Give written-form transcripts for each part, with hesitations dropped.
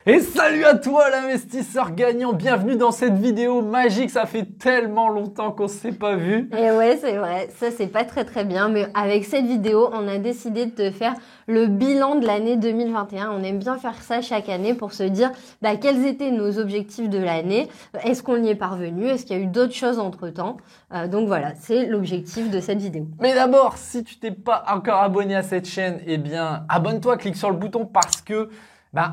Et salut à toi l'investisseur gagnant, bienvenue dans cette vidéo magique, ça fait tellement longtemps qu'on s'est pas vu. Et ouais, c'est vrai, ça c'est pas très bien, mais avec cette vidéo, on a décidé de te faire le bilan de l'année 2021. On aime bien faire ça chaque année pour se dire quels étaient nos objectifs de l'année, est-ce qu'on y est parvenu, est-ce qu'il y a eu d'autres choses entre-temps. Donc voilà, c'est l'objectif de cette vidéo. Mais d'abord, si tu t'es pas encore abonné à cette chaîne, eh bien abonne-toi, clique sur le bouton parce que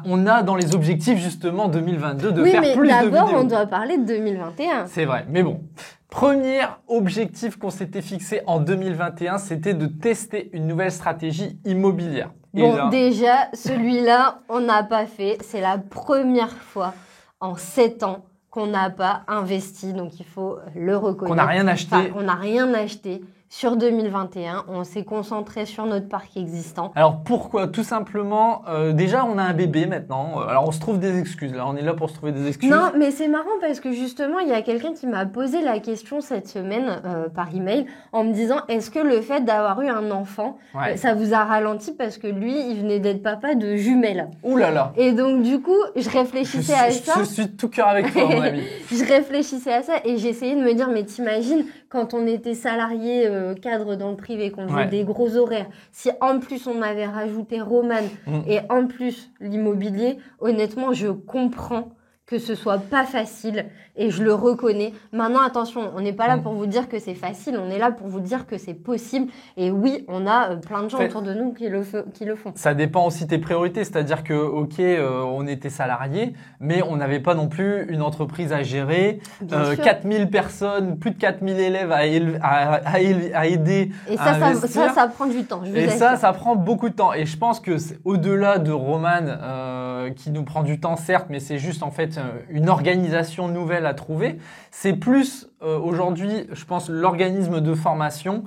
on a dans les objectifs justement 2022 de faire plus de vidéos. Oui, mais d'abord, on doit parler de 2021. C'est vrai, mais bon. Premier objectif qu'on s'était fixé en 2021, c'était de tester une nouvelle stratégie immobilière. Bon, déjà, celui-là, on n'a pas fait. C'est la première fois en 7 ans qu'on n'a pas investi, donc il faut le reconnaître. Qu'on n'a rien acheté. Enfin, on n'a rien acheté. Sur 2021, on s'est concentré sur notre parc existant. Alors pourquoi? Tout simplement, déjà on a un bébé maintenant. Alors on se trouve des excuses. Là, on est là pour se trouver des excuses. Non, mais c'est marrant parce que justement, il y a quelqu'un qui m'a posé la question cette semaine par email en me disant est-ce que le fait d'avoir eu un enfant, ça vous a ralenti parce que lui, il venait d'être papa de jumelles. Ouh là là. Et donc du coup, je réfléchissais à ça. Je suis de tout cœur avec toi, mon ami. Je réfléchissais à ça et j'essayais de me dire mais t'imagines quand on était salarié cadre dans le privé, qu'on faisait des gros horaires, si en plus on avait rajouté Roman et en plus l'immobilier, honnêtement, je comprends que ce soit pas facile et je le reconnais. Maintenant, attention, on n'est pas là pour vous dire que c'est facile, on est là pour vous dire que c'est possible. Et oui, on a plein de gens autour de nous qui le font. Ça dépend aussi de tes priorités, c'est-à-dire que, on était salariés, mais on n'avait pas non plus une entreprise à gérer, 4000 personnes, plus de 4000 élèves à aider. Et à investir. ça prend du temps. Et ça prend beaucoup de temps. Et je pense que c'est au-delà de Roman, qui nous prend du temps, certes, mais c'est juste en fait une organisation nouvelle à trouver. C'est plus aujourd'hui, je pense, l'organisme de formation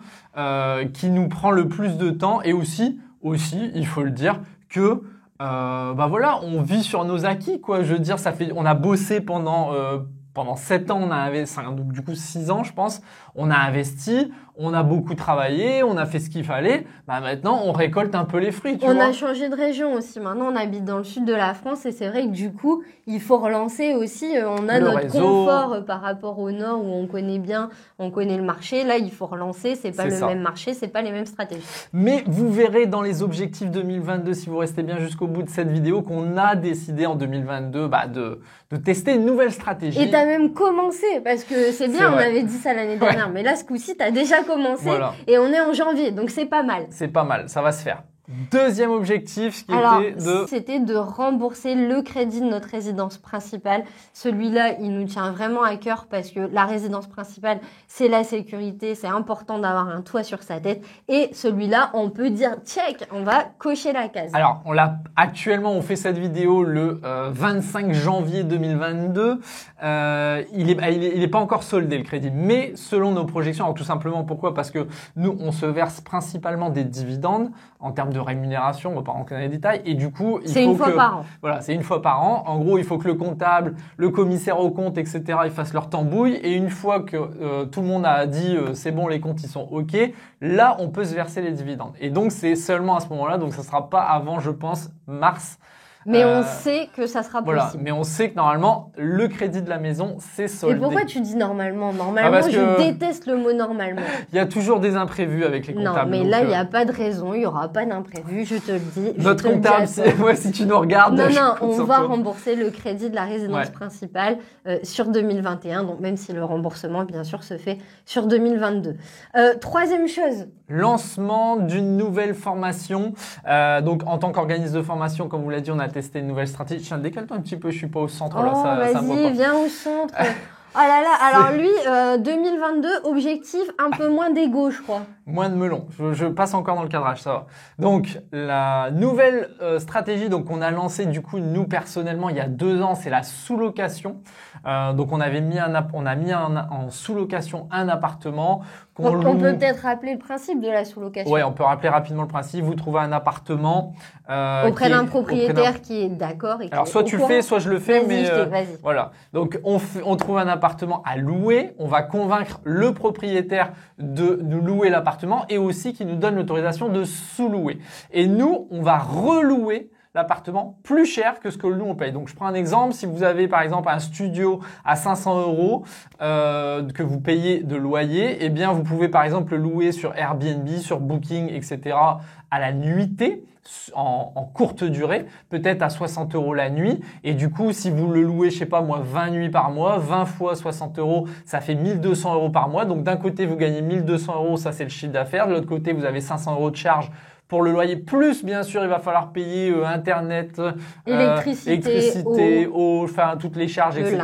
qui nous prend le plus de temps et aussi, il faut le dire, que on vit sur nos acquis, quoi. Je veux dire, on a bossé pendant 7 ans, on a investi, donc du coup 6 ans, je pense. On a investi, on a beaucoup travaillé, on a fait ce qu'il fallait. Maintenant, on récolte un peu les fruits, tu vois. On a changé de région aussi. Maintenant, on habite dans le sud de la France et c'est vrai que du coup, il faut relancer aussi. On a notre confort par rapport au nord où on connaît bien, on connaît le marché. Là, il faut relancer. C'est pas le même marché, c'est pas les mêmes stratégies. Mais vous verrez dans les objectifs 2022, si vous restez bien jusqu'au bout de cette vidéo, qu'on a décidé en 2022 de tester une nouvelle stratégie. Et t'as même commencé parce que c'est bien, on avait dit ça l'année dernière. Mais là, ce coup-ci, t'as déjà commencé et on est en janvier, donc c'est pas mal. C'est pas mal, ça va se faire. Deuxième objectif c'était de rembourser le crédit de notre résidence principale. Celui-là, il nous tient vraiment à cœur parce que la résidence principale, c'est la sécurité, c'est important d'avoir un toit sur sa tête. Et celui-là, on peut dire check, on va cocher la case. Alors, on fait cette vidéo le 25 janvier 2022. Il est pas encore soldé le crédit, mais selon nos projections, alors tout simplement pourquoi? Parce que nous, on se verse principalement des dividendes en termes de rémunération, on va pas rentrer dans les détails, et du coup, c'est une fois par an. Voilà, c'est une fois par an. En gros, il faut que le comptable, le commissaire aux comptes, etc., ils fassent leur tambouille, et une fois que tout le monde a dit c'est bon, les comptes ils sont ok, là on peut se verser les dividendes. Et donc c'est seulement à ce moment-là, donc ça sera pas avant, je pense, mars. Mais on sait que ça sera possible. Voilà, mais on sait que normalement, le crédit de la maison, c'est soldé. Et pourquoi tu dis normalement? Normalement, je déteste le mot normalement. Il y a toujours des imprévus avec les comptables. Non, mais là, il n'y a pas de raison, il n'y aura pas d'imprévu, je te le dis. Notre comptable, si tu nous regardes. Non, on va rembourser le crédit de la résidence principale sur 2021, donc même si le remboursement, bien sûr, se fait sur 2022. Troisième chose. Lancement d'une nouvelle formation. Donc, en tant qu'organisme de formation, comme vous l'avez dit, on a testé une nouvelle stratégie. Tiens, décale-toi un petit peu, je suis pas au centre là. Vas-y, viens au centre. Oh là là, alors lui, 2022, objectif un peu moins d'égo, je crois. Moins de melon. Je passe encore dans le cadrage, ça va. Donc, la nouvelle stratégie qu'on a lancée, du coup, nous, personnellement, il y a 2 ans, c'est la sous-location. Donc, on a mis en sous-location un appartement. On peut peut-être rappeler le principe de la sous-location. Oui, on peut rappeler rapidement le principe. Vous trouvez un appartement auprès d'un propriétaire qui est d'accord. Alors, soit tu le fais, soit je le fais. Vas-y. Voilà. Donc, on trouve un appartement à louer. On va convaincre le propriétaire de nous louer l'appartement et aussi qui nous donne l'autorisation de sous-louer. Et nous, on va relouer l'appartement plus cher que ce que nous on paye. Donc je prends un exemple, si vous avez par exemple un studio à 500 € que vous payez de loyer, eh bien vous pouvez par exemple le louer sur Airbnb, sur Booking, etc. à la nuitée, en courte durée, peut-être à 60 € la nuit. Et du coup, si vous le louez, je sais pas moi, 20 nuits par mois, 20 fois 60 €, ça fait 1200 € par mois. Donc d'un côté, vous gagnez 1200 €, ça c'est le chiffre d'affaires. De l'autre côté, vous avez 500 € de charge pour le loyer. Plus, bien sûr, il va falloir payer Internet, électricité, eau, enfin toutes les charges, etc.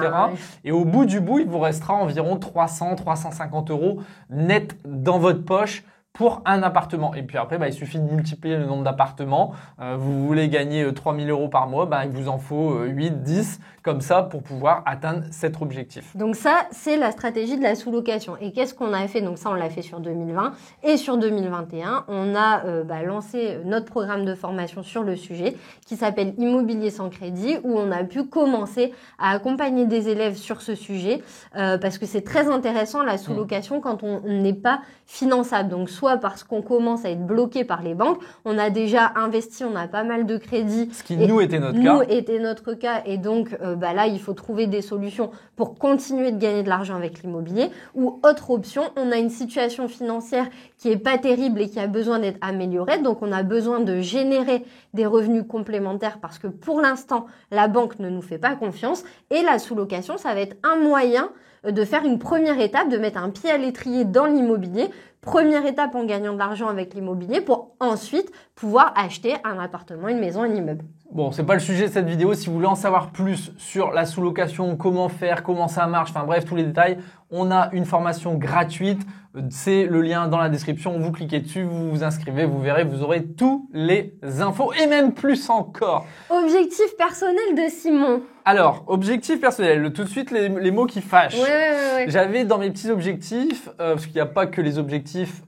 Et au bout du bout, il vous restera environ 300, 350 € net dans votre poche pour un appartement. Et puis après, il suffit de multiplier le nombre d'appartements. Vous voulez gagner 3000 € par mois, il vous en faut 8, 10 comme ça pour pouvoir atteindre cet objectif. Donc ça, c'est la stratégie de la sous-location. Et qu'est-ce qu'on a fait? Donc ça, on l'a fait sur 2020 et sur 2021. On a lancé notre programme de formation sur le sujet qui s'appelle Immobilier sans crédit, où on a pu commencer à accompagner des élèves sur ce sujet parce que c'est très intéressant la sous-location quand on n'est pas finançable. Donc soit parce qu'on commence à être bloqué par les banques, on a déjà investi, on a pas mal de crédits. Ce qui nous était notre cas. Et donc là, il faut trouver des solutions pour continuer de gagner de l'argent avec l'immobilier. Ou autre option, on a une situation financière qui est pas terrible et qui a besoin d'être améliorée. Donc on a besoin de générer des revenus complémentaires parce que pour l'instant, la banque ne nous fait pas confiance. Et la sous-location, ça va être un moyen de faire une première étape, de mettre un pied à l'étrier dans l'immobilier. Première étape en gagnant de l'argent avec l'immobilier pour ensuite pouvoir acheter un appartement, une maison, un immeuble. Bon, c'est pas le sujet de cette vidéo. Si vous voulez en savoir plus sur la sous-location, comment faire, comment ça marche, enfin bref, tous les détails, on a une formation gratuite. C'est le lien dans la description. Vous cliquez dessus, vous vous inscrivez, vous verrez, vous aurez tous les infos et même plus encore. Objectif personnel de Simon. Alors, objectif personnel, tout de suite les mots qui fâchent. Ouais. J'avais dans mes petits objectifs, parce qu'il n'y a pas que les objectifs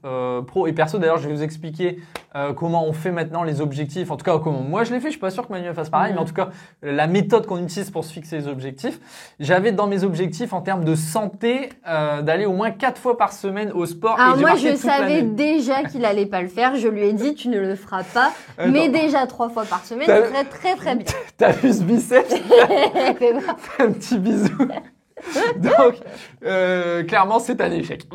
pro et perso. D'ailleurs, je vais vous expliquer comment on fait maintenant les objectifs. En tout cas, comment moi je les fais. Je suis pas sûr que Manuel fasse pareil, mais en tout cas, la méthode qu'on utilise pour se fixer les objectifs. J'avais dans mes objectifs en termes de santé d'aller au moins 4 fois par semaine au sport. Alors moi, je savais déjà qu'il allait pas le faire. Je lui ai dit, tu ne le feras pas, mais déjà 3 fois par semaine, ce serait très très bien. T'as vu ce biceps? Fais un petit bisou. Donc, clairement, c'est un échec.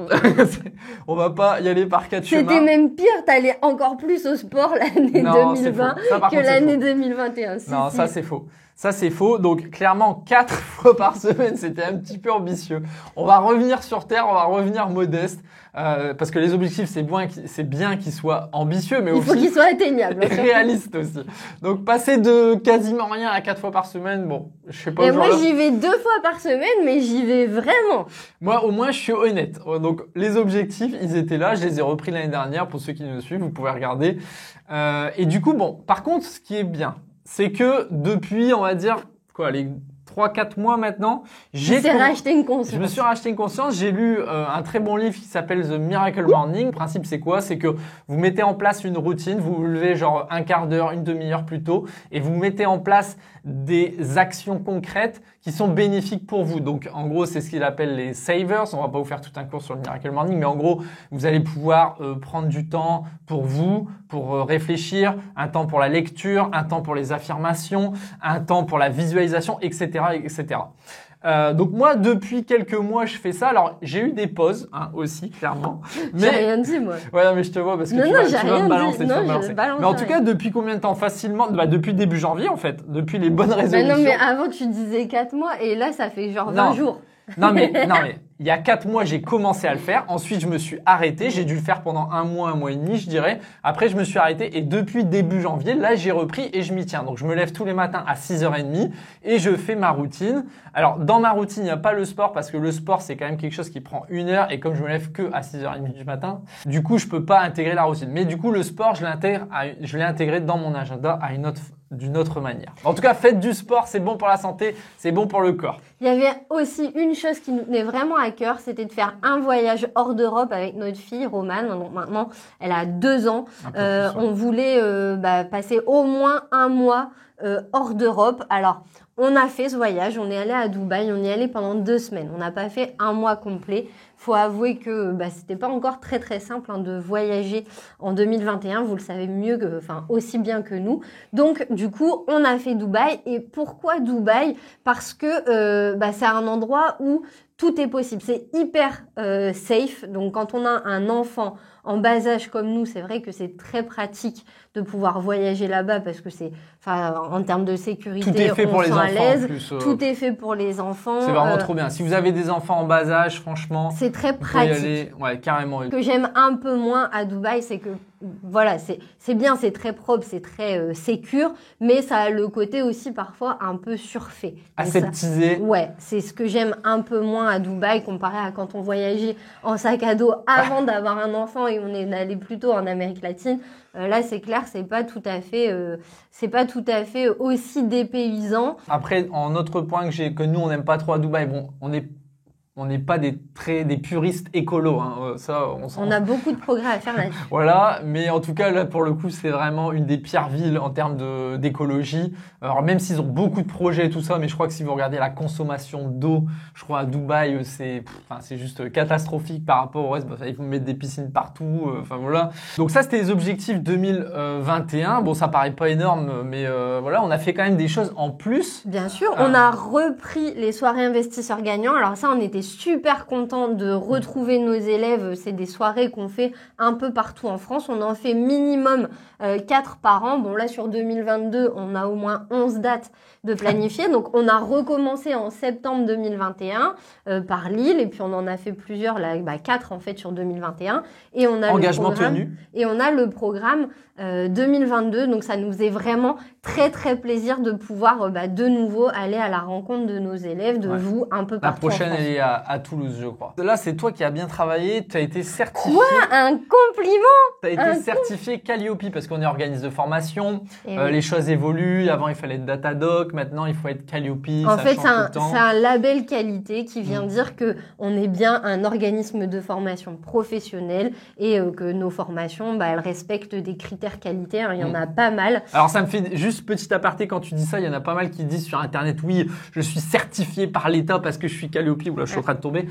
On va pas y aller par 4 chemins. C'était même pire, t'allais encore plus au sport l'année 2020 que l'année 2021. Non, ça c'est faux. Ça, c'est faux. Donc, clairement, 4 fois par semaine, c'était un petit peu ambitieux. On va revenir sur Terre, on va revenir modeste. Parce que les objectifs, c'est bien qu'ils soient ambitieux, mais il faut qu'ils soient atteignables. Réalistes aussi. Donc, passer de quasiment rien à 4 fois par semaine, bon, je sais pas. Et moi, j'y vais 2 fois par semaine, mais j'y vais vraiment. Moi, au moins, je suis honnête. Donc, les objectifs, ils étaient là. Je les ai repris l'année dernière. Pour ceux qui me suivent, vous pouvez regarder. Et du coup, bon, par contre, ce qui est bien, c'est que depuis, on va dire, les 3-4 mois maintenant, je me suis racheté une conscience. J'ai lu un très bon livre qui s'appelle The Miracle Morning. Le principe, c'est quoi? C'est que vous mettez en place une routine, vous vous levez genre un quart d'heure, une demi-heure plus tôt, et vous mettez en place des actions concrètes qui sont bénéfiques pour vous. Donc, en gros, c'est ce qu'il appelle les savers. On va pas vous faire tout un cours sur le Miracle Morning, mais en gros, vous allez pouvoir prendre du temps pour vous, pour réfléchir, un temps pour la lecture, un temps pour les affirmations, un temps pour la visualisation, etc., etc. Donc moi, depuis quelques mois, je fais ça. Alors, j'ai eu des pauses aussi, clairement. J'ai rien dit, moi. Ouais, non, mais je te vois parce que tu vas me balancer. Mais en tout cas, depuis combien de temps? Facilement, depuis début janvier, en fait. Depuis les bonnes résolutions. Non, mais avant, tu disais 4 mois et là, ça fait genre 20 jours. Non, mais il y a 4 mois, j'ai commencé à le faire. Ensuite, je me suis arrêté. J'ai dû le faire pendant un mois et demi, je dirais. Après, je me suis arrêté et depuis début janvier, là, j'ai repris et je m'y tiens. Donc, je me lève tous les matins à 6h30 et je fais ma routine. Alors, dans ma routine, il n'y a pas le sport parce que le sport, c'est quand même quelque chose qui prend 1 heure et comme je me lève que à 6h30 du matin, du coup, je peux pas intégrer la routine. Mais du coup, le sport, je l'ai intégré dans mon agenda d'une autre manière. En tout cas, faites du sport, c'est bon pour la santé, c'est bon pour le corps. Il y avait aussi une chose qui nous tenait vraiment à cœur, c'était de faire un voyage hors d'Europe avec notre fille, Romane. Donc maintenant, elle a 2 ans. On voulait passer au moins un mois hors d'Europe. Alors, on a fait ce voyage, on est allé à Dubaï, on y est allé pendant 2 semaines. On n'a pas fait un mois complet. Faut avouer que c'était pas encore très très simple de voyager en 2021. Vous le savez aussi bien que nous. Donc du coup, on a fait Dubaï. Et pourquoi Dubaï? Parce que c'est un endroit où tout est possible. C'est hyper safe. Donc quand on a un enfant en bas âge comme nous, c'est vrai que c'est très pratique de pouvoir voyager là-bas parce que en termes de sécurité, tout est fait pour les enfants, à l'aise. plus, tout est fait pour les enfants. C'est vraiment trop bien. Si vous avez des enfants en bas âge, franchement, c'est très pratique. Ouais, carrément. Ce que j'aime un peu moins à Dubaï, c'est que voilà, c'est bien, c'est très propre, c'est très sécure, mais ça a le côté aussi parfois un peu surfait. Aseptisé. Ouais, c'est ce que j'aime un peu moins à Dubaï comparé à quand on voyageait en sac à dos avant d'avoir un enfant et on est allé plutôt en Amérique latine. Là, c'est clair, c'est pas tout à fait aussi dépaysant. Après, en autre point que nous on n'aime pas trop à Dubaï, bon, on n'est pas des puristes écolos, ça on a beaucoup de progrès à faire là-dessus. Voilà, mais en tout cas là pour le coup c'est vraiment une des pires villes en termes d'écologie. Alors même s'ils ont beaucoup de projets et tout ça, mais je crois que si vous regardez la consommation d'eau, je crois à Dubaï c'est juste catastrophique par rapport au reste. Il faut mettre des piscines partout. Voilà. Donc ça c'était les objectifs 2021. Bon ça paraît pas énorme, mais voilà, on a fait quand même des choses en plus. Bien sûr, on a repris les soirées investisseurs gagnants. Alors ça on était super content de retrouver nos élèves. C'est des soirées qu'on fait un peu partout en France. On en fait minimum 4 par an. Bon là sur 2022, on a au moins 11 dates de planifier. Donc on a recommencé en septembre 2021 par Lille et puis on en a fait plusieurs, 4 en fait sur 2021. Et on a engagement tenu. Et on a le programme 2022. Donc ça nous est vraiment très très plaisir de pouvoir de nouveau aller à la rencontre de nos élèves, de vous un peu partout. La prochaine elle est à Toulouse, je crois. Là c'est toi qui as bien travaillé, tu as été certifié. Quoi? Un compliment? Tu as été certifié Calliope parce qu'on est organisme de formation. Les choses évoluent. Avant il fallait être Datadoc, maintenant il faut être Calliope. En fait c'est un label qualité qui vient dire que on est bien un organisme de formation professionnel et que nos formations elles respectent des critères qualité. Il y en a pas mal. Alors ça me fait juste petit aparté quand tu dis ça, il y en a pas mal qui disent sur internet oui je suis certifié par l'État parce que je suis Calliope ou là je suis en train de tomber.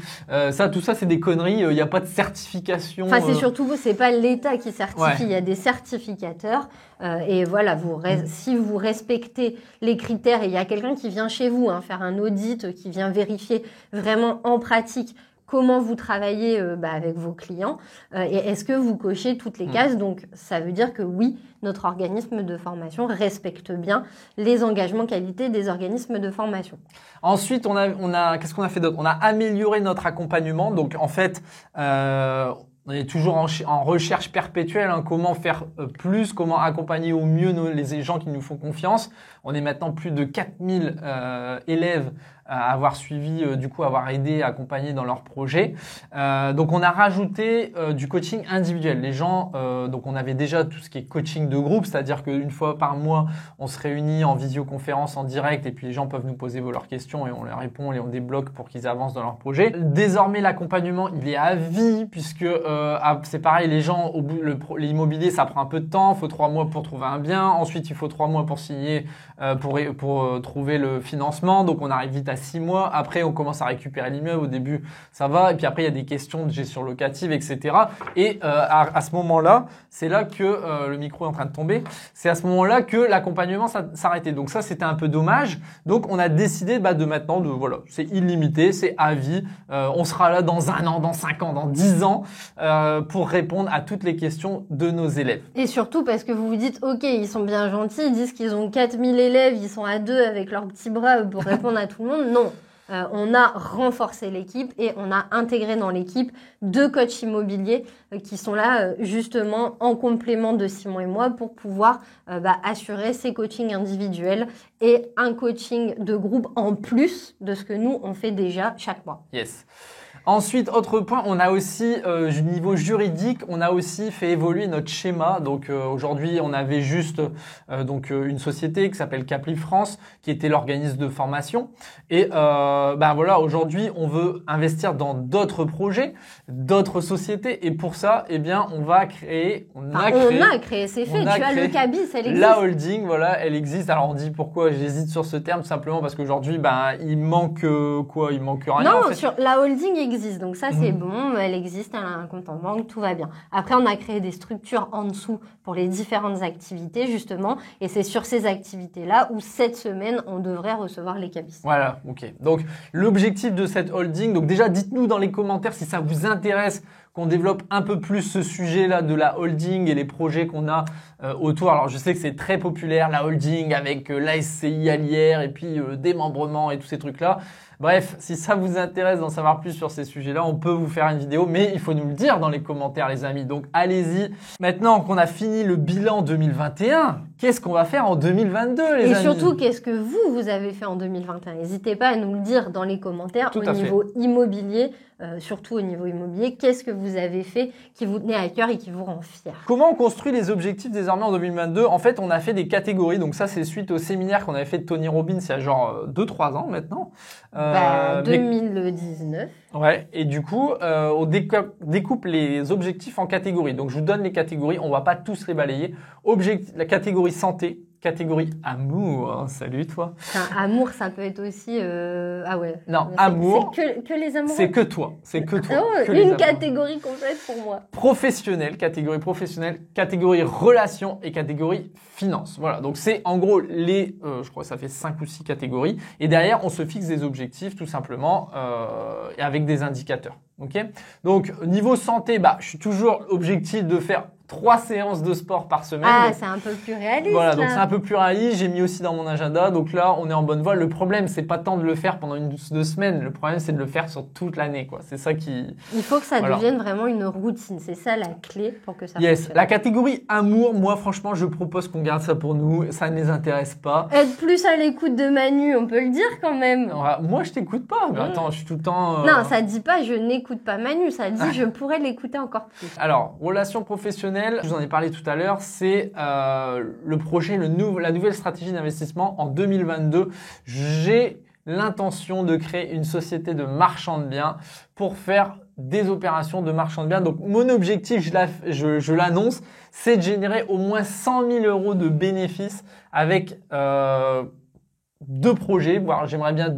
Tout ça c'est des conneries, il n'y a pas de certification. C'est surtout c'est pas l'État qui certifie, il y a des certificateurs et voilà, si vous respectez les critères et il y a quelqu'un qui vient chez vous faire un audit, qui vient vérifier vraiment en pratique comment vous travaillez avec vos clients et est-ce que vous cochez toutes les cases. Donc ça veut dire que oui, notre organisme de formation respecte bien les engagements qualité des organismes de formation. Ensuite, qu'est-ce qu'on a fait d'autre? On a amélioré notre accompagnement. Donc en fait, on est toujours en recherche perpétuelle, comment faire plus, comment accompagner au mieux les gens qui nous font confiance. On est maintenant plus de 4000 élèves à avoir suivi, avoir aidé, accompagné dans leurs projets. Donc on a rajouté du coaching individuel. Les gens, donc on avait déjà tout ce qui est coaching de groupe, c'est-à-dire qu'une fois par mois, on se réunit en visioconférence en direct et puis les gens peuvent nous poser leurs questions et on leur répond et on débloque pour qu'ils avancent dans leur projet. Désormais, l'accompagnement, il est à vie puisque c'est pareil, les gens, l'immobilier, ça prend un peu de temps. Il faut 3 mois pour trouver un bien. Ensuite, il faut 3 mois pour signer, pour trouver le financement. Donc, on arrive vite à 6 mois. Après, on commence à récupérer l'immeuble. Au début, ça va. Et puis après, il y a des questions de gestion locative, etc. Et à ce moment-là, c'est là que le micro est en train de tomber. C'est à ce moment-là que l'accompagnement s'arrêtait. Donc ça, c'était un peu dommage. Donc, on a décidé de maintenant, c'est illimité, c'est à vie. On sera là dans 1 an, dans 5 ans, dans 10 ans pour répondre à toutes les questions de nos élèves. Et surtout parce que vous vous dites, ok, ils sont bien gentils, ils disent qu'ils ont 4000 élèves, ils sont à 2 avec leurs petits bras pour répondre à tout le monde. Non, on a renforcé l'équipe et on a intégré dans l'équipe 2 coachs immobiliers qui sont là justement en complément de Simon et moi pour pouvoir assurer ces coachings individuels et un coaching de groupe en plus de ce que nous on fait déjà chaque mois. Yes. Ensuite, autre point, on a aussi, du niveau juridique, on a aussi fait évoluer notre schéma. Donc aujourd'hui, on avait juste une société qui s'appelle Capli France, qui était l'organisme de formation. Et voilà, aujourd'hui, on veut investir dans d'autres projets, d'autres sociétés. Et pour ça, eh bien, on a créé, c'est fait. Tu as le cabis, elle existe. La holding, voilà, elle existe. Alors on dit pourquoi j'hésite sur ce terme, simplement parce qu'aujourd'hui, il manque quoi? Il manque rien. Non, en fait. sur la holding existe, donc ça c'est bon, elle existe, elle a un compte en banque, tout va bien. Après, on a créé des structures en dessous pour les différentes activités justement, et c'est sur ces activités-là où cette semaine on devrait recevoir les cabis. Voilà, ok. Donc l'objectif de cette holding, donc déjà dites-nous dans les commentaires si ça vous intéresse qu'on développe un peu plus ce sujet-là de la holding et les projets qu'on a autour. Alors je sais que c'est très populaire la holding avec la SCI à l'IR et puis démembrement et tous ces trucs-là. Bref, si ça vous intéresse d'en savoir plus sur ces sujets-là, on peut vous faire une vidéo, mais il faut nous le dire dans les commentaires, les amis. Donc, allez-y. Maintenant qu'on a fini le bilan 2021, qu'est-ce qu'on va faire en 2022, les amis? Et surtout, qu'est-ce que vous avez fait en 2021? N'hésitez pas à nous le dire dans les commentaires au niveau immobilier, surtout au niveau immobilier. Qu'est-ce que vous avez fait qui vous tenait à cœur et qui vous rend fier? Comment on construit les objectifs désormais en 2022? En fait, on a fait des catégories. Donc ça, c'est suite au séminaire qu'on avait fait de Tony Robbins il y a genre 2-3 ans maintenant. 2019. Ouais, et du coup, on découpe les objectifs en catégories. Donc, je vous donne les catégories, on va pas tous les balayer. La catégorie santé, catégorie amour. Salut toi. Amour, ça peut être aussi... Ah ouais. Non, amour. C'est que les amoureux. C'est que toi. C'est que toi. Oh, que une catégorie complète pour moi. Professionnel, catégorie relations et catégorie finance. Voilà, donc c'est en gros les, je crois que ça fait 5 ou 6 catégories. Et derrière, on se fixe des objectifs tout simplement avec des indicateurs. Ok. Donc niveau santé, je suis toujours objectif de faire 3 séances de sport par semaine. Ah, c'est un peu plus réaliste. Voilà, donc c'est un peu plus réaliste. J'ai mis aussi dans mon agenda. Donc là, on est en bonne voie. Le problème, c'est pas tant de le faire pendant 2 semaines. Le problème, c'est de le faire sur toute l'année, quoi. C'est ça qui... Il faut que ça devienne vraiment une routine. C'est ça la clé pour que ça fonctionne. La catégorie amour, moi, franchement, je propose qu'on garde ça pour nous. Ça ne les intéresse pas. Être plus à l'écoute de Manu, on peut le dire quand même. Moi, je t'écoute pas. Mais attends, je suis tout le temps... Non, ça dit pas je n'écoute pas Manu. Ça dit je pourrais l'écouter encore plus. Alors, relations professionnelles, je vous en ai parlé tout à l'heure, c'est le projet, la nouvelle stratégie d'investissement en 2022. J'ai l'intention de créer une société de marchand de biens pour faire des opérations de marchand de biens. Donc, mon objectif, je l'annonce, c'est de générer au moins 100 000 € de bénéfices avec 2 projets, voire j'aimerais bien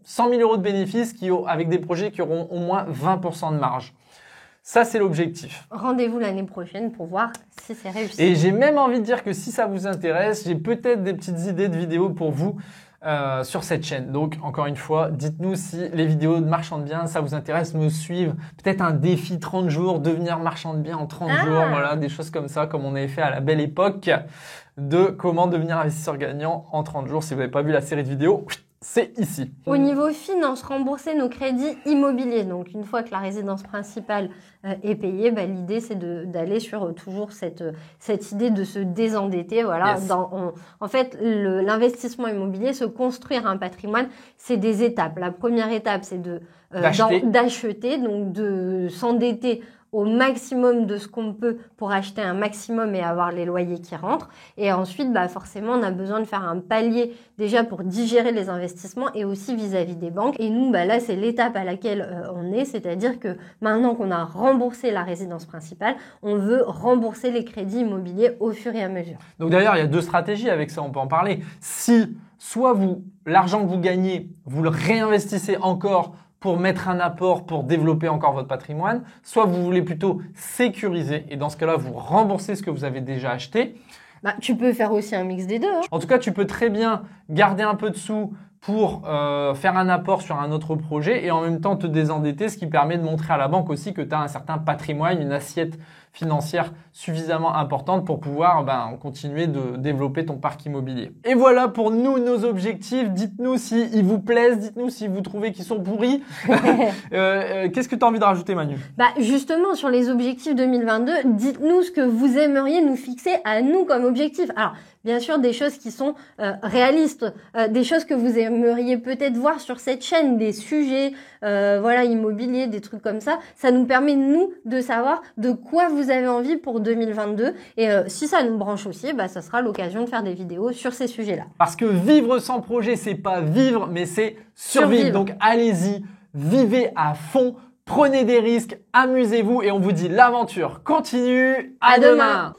100 000 € de bénéfices avec des projets qui auront au moins 20% de marge. Ça, c'est l'objectif. Rendez-vous l'année prochaine pour voir si c'est réussi. Et j'ai même envie de dire que si ça vous intéresse, j'ai peut-être des petites idées de vidéos pour vous sur cette chaîne. Donc, encore une fois, dites-nous si les vidéos de marchand de biens, ça vous intéresse, me suivre. Peut-être un défi 30 jours, devenir marchand de biens en 30 jours. Voilà, des choses comme ça, comme on avait fait à la belle époque de comment devenir investisseur gagnant en 30 jours. Si vous n'avez pas vu la série de vidéos, c'est ici. Au niveau finance, rembourser nos crédits immobiliers. Donc, une fois que la résidence principale est payée, l'idée, c'est d'aller sur toujours cette idée de se désendetter. Voilà. Yes. En fait, l'investissement immobilier, se construire un patrimoine, c'est des étapes. La première étape, c'est d'acheter, donc de s'endetter au maximum de ce qu'on peut pour acheter un maximum et avoir les loyers qui rentrent. Et ensuite, forcément, on a besoin de faire un palier déjà pour digérer les investissements et aussi vis-à-vis des banques. Et nous, là, c'est l'étape à laquelle on est, c'est-à-dire que maintenant qu'on a remboursé la résidence principale, on veut rembourser les crédits immobiliers au fur et à mesure. Donc d'ailleurs, il y a 2 stratégies avec ça, on peut en parler. Si soit l'argent que vous gagnez, vous le réinvestissez encore pour mettre un apport, pour développer encore votre patrimoine, soit vous voulez plutôt sécuriser et dans ce cas-là, vous remboursez ce que vous avez déjà acheté. Tu peux faire aussi un mix des deux. En tout cas, tu peux très bien garder un peu de sous pour faire un apport sur un autre projet et en même temps te désendetter, ce qui permet de montrer à la banque aussi que tu as un certain patrimoine, une assiette financière suffisamment importante pour pouvoir continuer de développer ton parc immobilier. Et voilà pour nous nos objectifs. Dites-nous s'ils vous plaisent, dites-nous si vous trouvez qu'ils sont pourris. Qu'est-ce que tu as envie de rajouter, Manu? Justement, sur les objectifs 2022, dites-nous ce que vous aimeriez nous fixer à nous comme objectif. Alors, bien sûr, des choses qui sont réalistes, des choses que vous aimeriez peut-être voir sur cette chaîne, des sujets immobiliers, des trucs comme ça. Ça nous permet, nous, de savoir de quoi vous avez envie pour 2022. Et si ça nous branche aussi, ça sera l'occasion de faire des vidéos sur ces sujets-là. Parce que vivre sans projet, c'est pas vivre, mais c'est survivre. Donc allez-y, vivez à fond, prenez des risques, amusez-vous et on vous dit l'aventure continue. À demain.